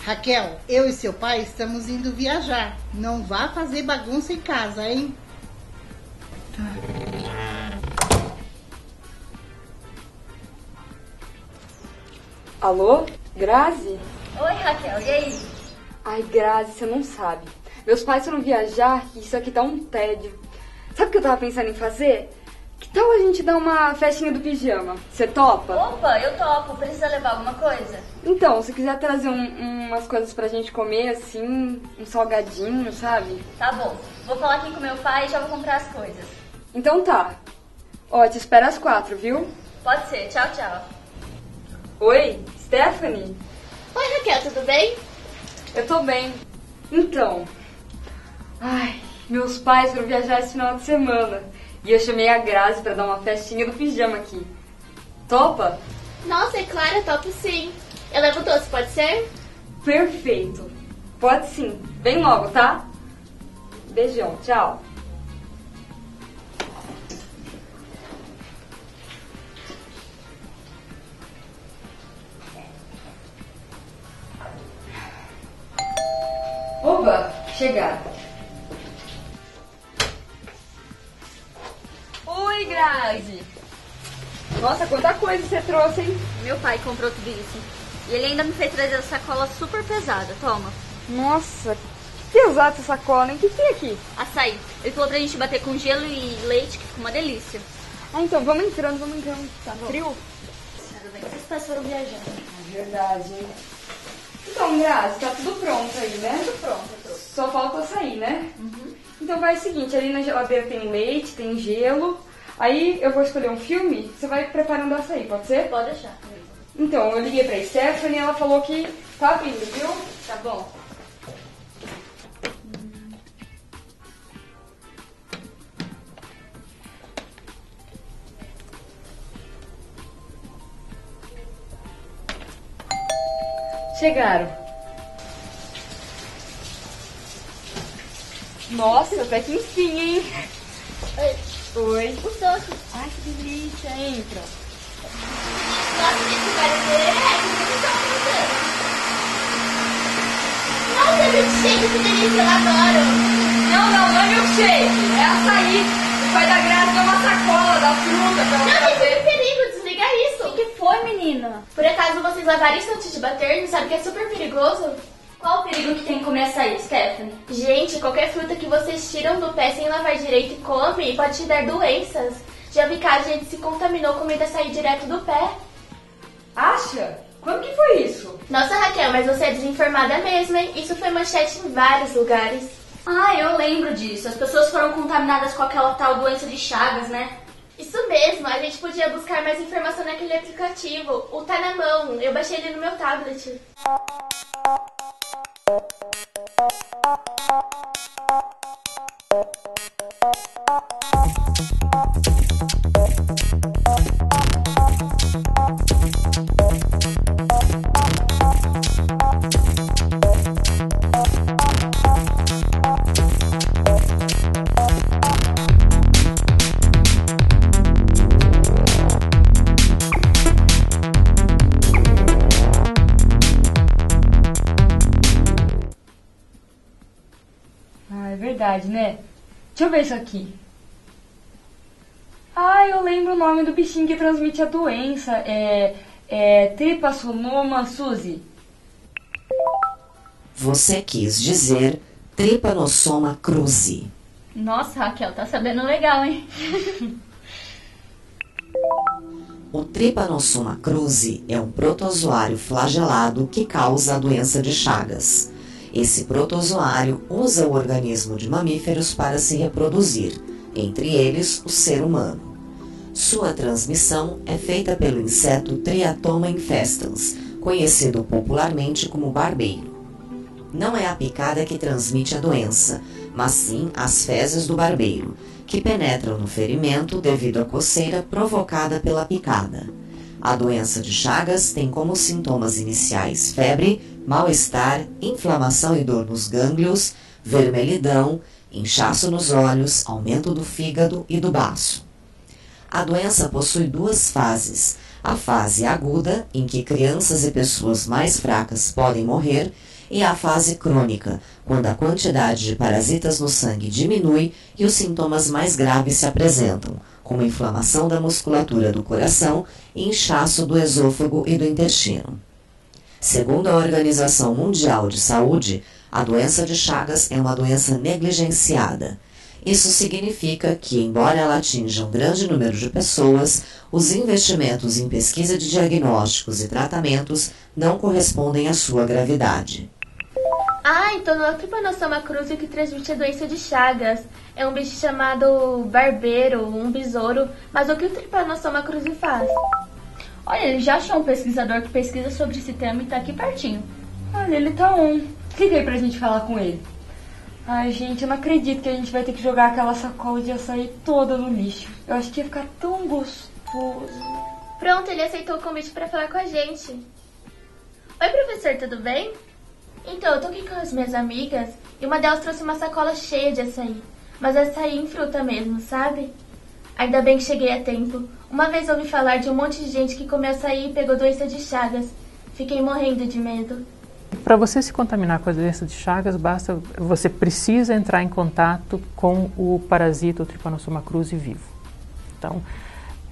Raquel, eu e seu pai estamos indo viajar. Não vá fazer bagunça em casa, hein? Alô? Grazi? Oi, Raquel, e aí? Ai, Grazi, você não sabe. Meus pais foram viajar e isso aqui tá um tédio. Sabe o que eu tava pensando em fazer? Que tal a gente dar uma festinha do pijama? Você topa? Opa, eu topo. Precisa levar alguma coisa? Então, se quiser trazer umas coisas pra gente comer, assim, um salgadinho, sabe? Tá bom. Vou falar aqui com meu pai e já vou comprar as coisas. Então tá. Ó, te espero às 4, viu? Pode ser. Tchau, tchau. Oi, Stephanie? Oi, Raquel, tudo bem? Eu tô bem. Então, ai, meus pais foram viajar esse final de semana e eu chamei a Grazi pra dar uma festinha do pijama aqui. Topa? Nossa, é claro, topo sim. Eu levo doce, pode ser? Perfeito. Pode sim. Vem logo, tá? Beijão, tchau. Oba, chegaram. Oi, Grazi. Nossa, quanta coisa você trouxe, hein? Meu pai comprou tudo isso. E ele ainda me fez trazer a sacola super pesada. Toma. Nossa, que pesada essa sacola, hein? O que tem aqui? Açaí. Ele falou pra gente bater com gelo e leite, que fica uma delícia. Ah, então, vamos entrando. Tá frio? Tudo bem. Os pais foram viajar. É verdade, hein? Então, Grazi, tá tudo pronto aí, né? Tudo pronto, eu trouxe. Só falta açaí, né? Uhum. Então vai o seguinte, ali na geladeira tem leite, tem gelo. Aí eu vou escolher um filme, você vai preparando o açaí, pode ser? Pode deixar. Então, eu liguei pra Stephanie e ela falou que tá vindo, viu? Tá bom. Chegaram. Nossa, até que enfim, hein? Oi. Oi. Os doces. Ai, que delícia, entra. Nossa, esse barulho Nossa, milkshake, que delícia, eu adoro. Não é milkshake, é açaí. O pai da Grazi deu uma sacola da fruta pra Não, ela tem fazer. super perigo, desliga isso. O que foi, menina? Por acaso vocês lavaram isso antes de bater? Não sabe que é super perigoso? Qual o perigo que tem em comer açaí, Stephanie? Gente, qualquer fruta que vocês tiram do pé sem lavar direito e come pode te dar doenças. Já vi casos de gente se contaminou comendo açaí direto do pé. Acha? Quando que foi isso? Nossa, Raquel, mas você é desinformada mesmo, hein? Isso foi manchete em vários lugares. Ah, eu lembro disso. As pessoas foram contaminadas com aquela tal doença de Chagas, né? Isso mesmo, a gente podia buscar mais informação naquele aplicativo. O Tá Na Mão, eu baixei ele no meu tablet. Ah, é verdade, né? Deixa eu ver isso aqui. Ah, eu lembro o nome do bichinho que transmite a doença. É Trypanosoma Suzy. Você quis dizer Trypanosoma cruzi. Nossa, Raquel, tá sabendo legal, hein? O Trypanosoma cruzi é um protozoário flagelado que causa a doença de Chagas. Esse protozoário usa o organismo de mamíferos para se reproduzir, entre eles o ser humano. Sua transmissão é feita pelo inseto Triatoma infestans, conhecido popularmente como barbeiro. Não é a picada que transmite a doença, mas sim as fezes do barbeiro, que penetram no ferimento devido à coceira provocada pela picada. A doença de Chagas tem como sintomas iniciais febre, mal-estar, inflamação e dor nos gânglios, vermelhidão, inchaço nos olhos, aumento do fígado e do baço. A doença possui duas fases: a fase aguda, em que crianças e pessoas mais fracas podem morrer, e a fase crônica, quando a quantidade de parasitas no sangue diminui e os sintomas mais graves se apresentam, como inflamação da musculatura do coração e inchaço do esôfago e do intestino. Segundo a Organização Mundial de Saúde, a doença de Chagas é uma doença negligenciada. Isso significa que, embora ela atinja um grande número de pessoas, os investimentos em pesquisa de diagnósticos e tratamentos não correspondem à sua gravidade. Ah, então não é o Trypanosoma cruzi que transmite a doença de Chagas. É um bicho chamado barbeiro, um besouro. Mas o que o Trypanosoma cruzi faz? Olha, ele já achou um pesquisador que pesquisa sobre esse tema e tá aqui pertinho. Olha, ele tá on. Clica aí pra gente falar com ele. Ai, gente, eu não acredito que a gente vai ter que jogar aquela sacola de açaí toda no lixo. Eu acho que ia ficar tão gostoso. Pronto, ele aceitou o convite pra falar com a gente. Oi, professor, tudo bem? Então, eu tô aqui com as minhas amigas e uma delas trouxe uma sacola cheia de açaí. Mas açaí em fruta mesmo, sabe? Ainda bem que cheguei a tempo. Uma vez ouvi falar de um monte de gente que comeu açaí e pegou doença de Chagas. Fiquei morrendo de medo. Para você se contaminar com a doença de Chagas, você precisa entrar em contato com o parasita, o Trypanosoma cruzi vivo. Então,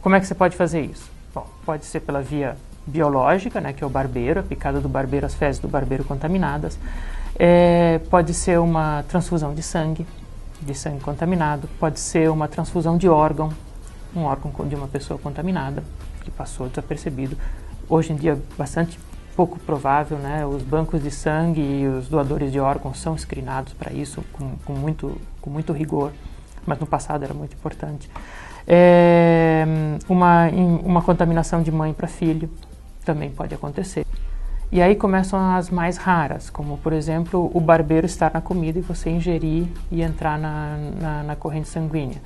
como é que você pode fazer isso? Bom, pode ser pela via biológica, né, que é o barbeiro, a picada do barbeiro, as fezes do barbeiro contaminadas. Pode ser uma transfusão de sangue contaminado. Pode ser uma transfusão de órgão, um órgão de uma pessoa contaminada, que passou desapercebido. Hoje em dia, bastante pouco provável, né? Os bancos de sangue e os doadores de órgãos são screenados para isso com muito rigor, mas no passado era muito importante. Uma contaminação de mãe para filho também pode acontecer. E aí começam as mais raras, como por exemplo o barbeiro estar na comida e você ingerir e entrar na corrente sanguínea.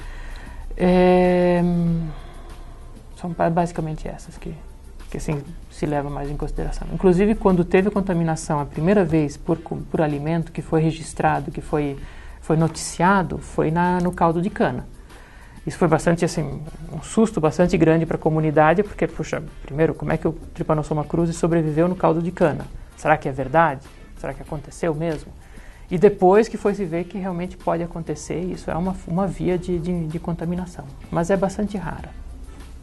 São basicamente essas que assim, se leva mais em consideração. Inclusive, quando teve contaminação a primeira vez por alimento que foi registrado, que foi noticiado, foi no caldo de cana. Isso foi bastante, assim, um susto bastante grande para a comunidade, porque, puxa, primeiro, como é que o Trypanosoma cruzi sobreviveu no caldo de cana? Será que é verdade? Será que aconteceu mesmo? E depois que foi se ver que realmente pode acontecer, isso é uma via de contaminação, mas é bastante rara.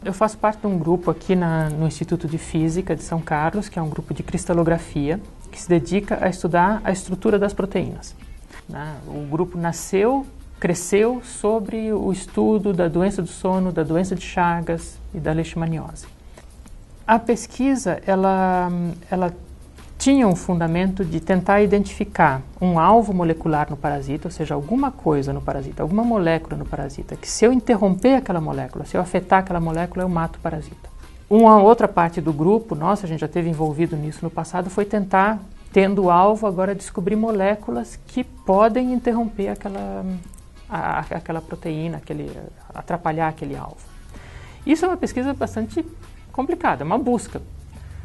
Eu faço parte de um grupo aqui no Instituto de Física de São Carlos, que é um grupo de cristalografia, que se dedica a estudar a estrutura das proteínas. O grupo cresceu sobre o estudo da doença do sono, da doença de Chagas e da leishmaniose. A pesquisa, ela tinha um fundamento de tentar identificar um alvo molecular no parasita, ou seja, alguma coisa no parasita, alguma molécula no parasita, que se eu interromper aquela molécula, se eu afetar aquela molécula, eu mato o parasita. Uma outra parte do grupo, nossa, a gente já esteve envolvido nisso no passado, foi tentar, tendo o alvo, agora descobrir moléculas que podem interromper aquela proteína, atrapalhar aquele alvo. Isso é uma pesquisa bastante complicada, uma busca.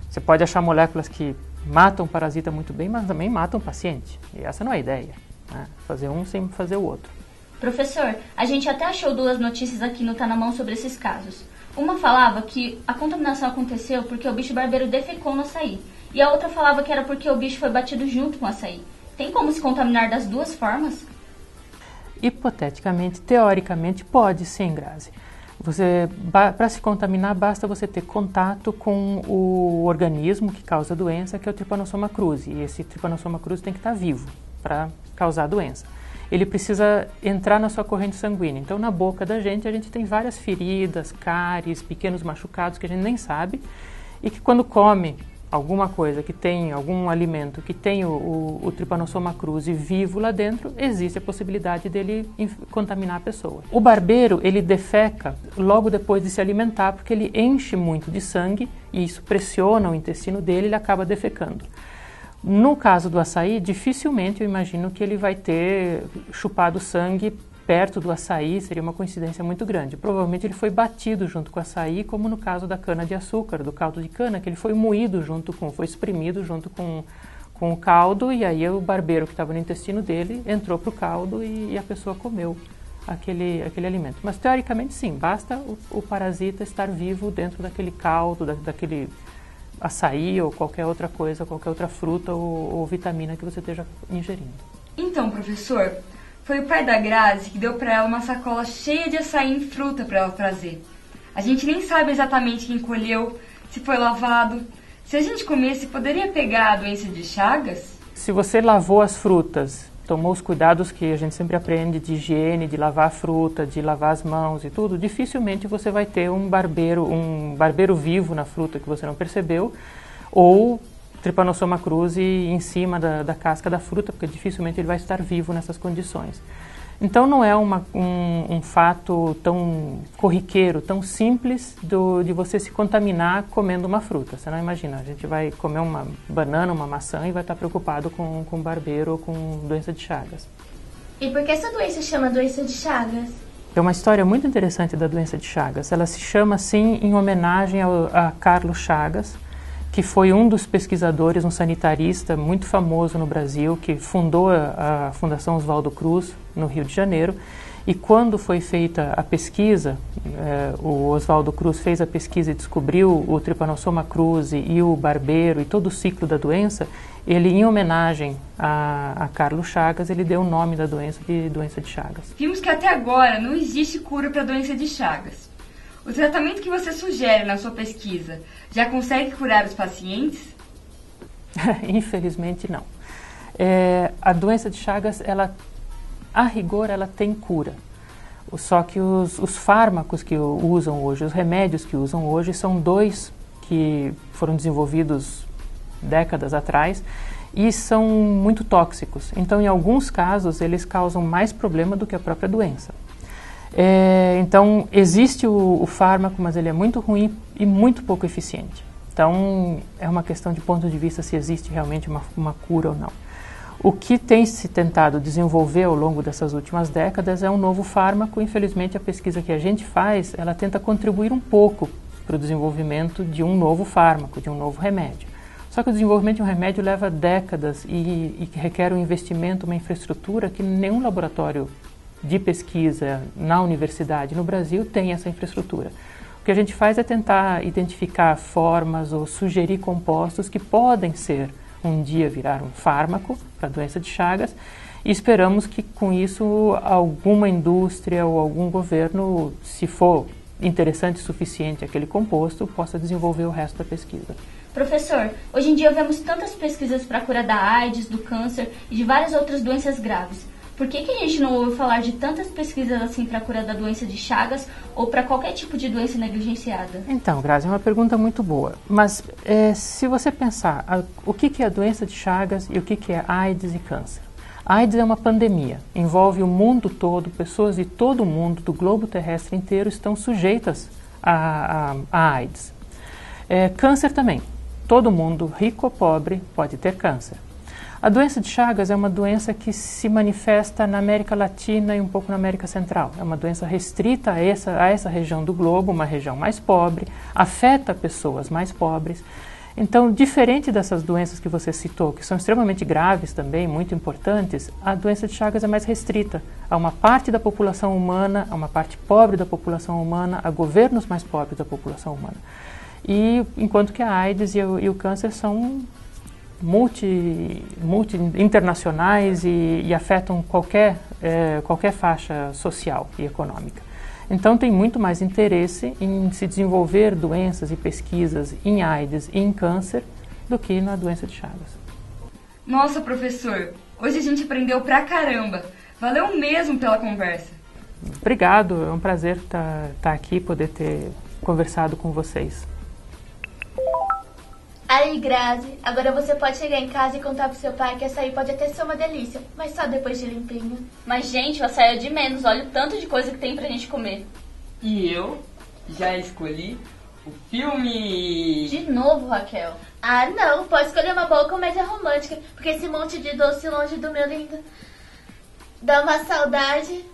Você pode achar moléculas que matam o parasita muito bem, mas também matam o paciente. E essa não é a ideia, né? Fazer um sem fazer o outro. Professor, a gente até achou 2 notícias aqui no Tá Na Mão sobre esses casos. Uma falava que a contaminação aconteceu porque o bicho barbeiro defecou no açaí. E a outra falava que era porque o bicho foi batido junto com o açaí. Tem como se contaminar das duas formas? Hipoteticamente, teoricamente, pode sim, Grazi. Para se contaminar, basta você ter contato com o organismo que causa a doença, que é o Trypanosoma cruzi. E esse Trypanosoma cruzi tem que estar vivo para causar a doença. Ele precisa entrar na sua corrente sanguínea. Então, na boca da gente, a gente tem várias feridas, cáries, pequenos machucados que a gente nem sabe. E que quando come alguma coisa que tem, algum alimento que tem o Trypanosoma cruzi vivo lá dentro, existe a possibilidade dele contaminar a pessoa. O barbeiro, ele defeca logo depois de se alimentar, porque ele enche muito de sangue e isso pressiona o intestino dele e ele acaba defecando. No caso do açaí, dificilmente eu imagino que ele vai ter chupado sangue perto do açaí, seria uma coincidência muito grande. Provavelmente ele foi batido junto com o açaí, como no caso da cana-de-açúcar, do caldo de cana, que ele foi moído foi espremido junto com o caldo, e aí o barbeiro que estava no intestino dele entrou para o caldo e a pessoa comeu aquele alimento. Mas teoricamente sim, basta o parasita estar vivo dentro daquele caldo, açaí ou qualquer outra coisa, qualquer outra fruta ou vitamina que você esteja ingerindo. Então, professor, foi o pai da Grazi que deu para ela uma sacola cheia de açaí em fruta para ela trazer. A gente nem sabe exatamente quem colheu, se foi lavado. Se a gente comesse, poderia pegar a doença de Chagas? Se você lavou as frutas, tomou os cuidados que a gente sempre aprende de higiene, de lavar a fruta, de lavar as mãos e tudo, dificilmente você vai ter um barbeiro vivo na fruta que você não percebeu, ou Trypanosoma cruzi em cima da casca da fruta, porque dificilmente ele vai estar vivo nessas condições. Então não é um fato tão corriqueiro, tão simples de você se contaminar comendo uma fruta. Você não imagina, a gente vai comer uma banana, uma maçã e vai estar preocupado com barbeiro ou com doença de Chagas. E por que essa doença chama doença de Chagas? É uma história muito interessante da doença de Chagas. Ela se chama assim em homenagem a Carlos Chagas, que foi um dos pesquisadores, um sanitarista muito famoso no Brasil, que fundou a Fundação Oswaldo Cruz, no Rio de Janeiro. E quando foi feita a pesquisa, o Oswaldo Cruz fez a pesquisa e descobriu o Trypanosoma cruzi e o barbeiro e todo o ciclo da doença, ele, em homenagem a Carlos Chagas, ele deu o nome da doença de doença de Chagas. Vimos que até agora não existe cura para a doença de Chagas. O tratamento que você sugere na sua pesquisa já consegue curar os pacientes? Infelizmente não. A doença de Chagas, a rigor, ela tem cura. Só que os fármacos que usam hoje, os remédios que usam hoje, são 2 que foram desenvolvidos décadas atrás e são muito tóxicos. Então, em alguns casos, eles causam mais problema do que a própria doença. Então, existe o fármaco, mas ele é muito ruim e muito pouco eficiente. Então, é uma questão de ponto de vista se existe realmente uma cura ou não. O que tem se tentado desenvolver ao longo dessas últimas décadas é um novo fármaco. Infelizmente, a pesquisa que a gente faz, ela tenta contribuir um pouco para o desenvolvimento de um novo fármaco, de um novo remédio. Só que o desenvolvimento de um remédio leva décadas e requer um investimento, uma infraestrutura que nenhum laboratório de pesquisa na universidade no Brasil tem essa infraestrutura. O que a gente faz é tentar identificar formas ou sugerir compostos que podem ser um dia virar um fármaco para a doença de Chagas e esperamos que com isso alguma indústria ou algum governo, se for interessante o suficiente aquele composto, possa desenvolver o resto da pesquisa. Professor, hoje em dia vemos tantas pesquisas para a cura da AIDS, do câncer e de várias outras doenças graves. Por que a gente não ouve falar de tantas pesquisas assim para a cura da doença de Chagas ou para qualquer tipo de doença negligenciada? Então, Grazi, é uma pergunta muito boa. Mas se você pensar o que é a doença de Chagas e o que é AIDS e câncer. A AIDS é uma pandemia, envolve o mundo todo, pessoas de todo o mundo, do globo terrestre inteiro, estão sujeitas a AIDS. Câncer também. Todo mundo, rico ou pobre, pode ter câncer. A doença de Chagas é uma doença que se manifesta na América Latina e um pouco na América Central. É uma doença restrita a essa região do globo, uma região mais pobre, afeta pessoas mais pobres. Então, diferente dessas doenças que você citou, que são extremamente graves também, muito importantes, a doença de Chagas é mais restrita a uma parte da população humana, a uma parte pobre da população humana, a governos mais pobres da população humana. E enquanto que a AIDS e o câncer são internacionais e afetam qualquer faixa social e econômica. Então tem muito mais interesse em se desenvolver doenças e pesquisas em AIDS e em câncer do que na doença de Chagas. Nossa, professor, hoje a gente aprendeu pra caramba. Valeu mesmo pela conversa. Obrigado, é um prazer estar aqui, poder ter conversado com vocês. Aí, Grazi, agora você pode chegar em casa e contar pro seu pai que açaí pode até ser uma delícia, mas só depois de limpinho. Mas, gente, o açaí é de menos. Olha o tanto de coisa que tem pra gente comer. E eu já escolhi o filme. De novo, Raquel. Ah, não, pode escolher uma boa comédia romântica, porque esse monte de doce longe do meu lindo dá uma saudade.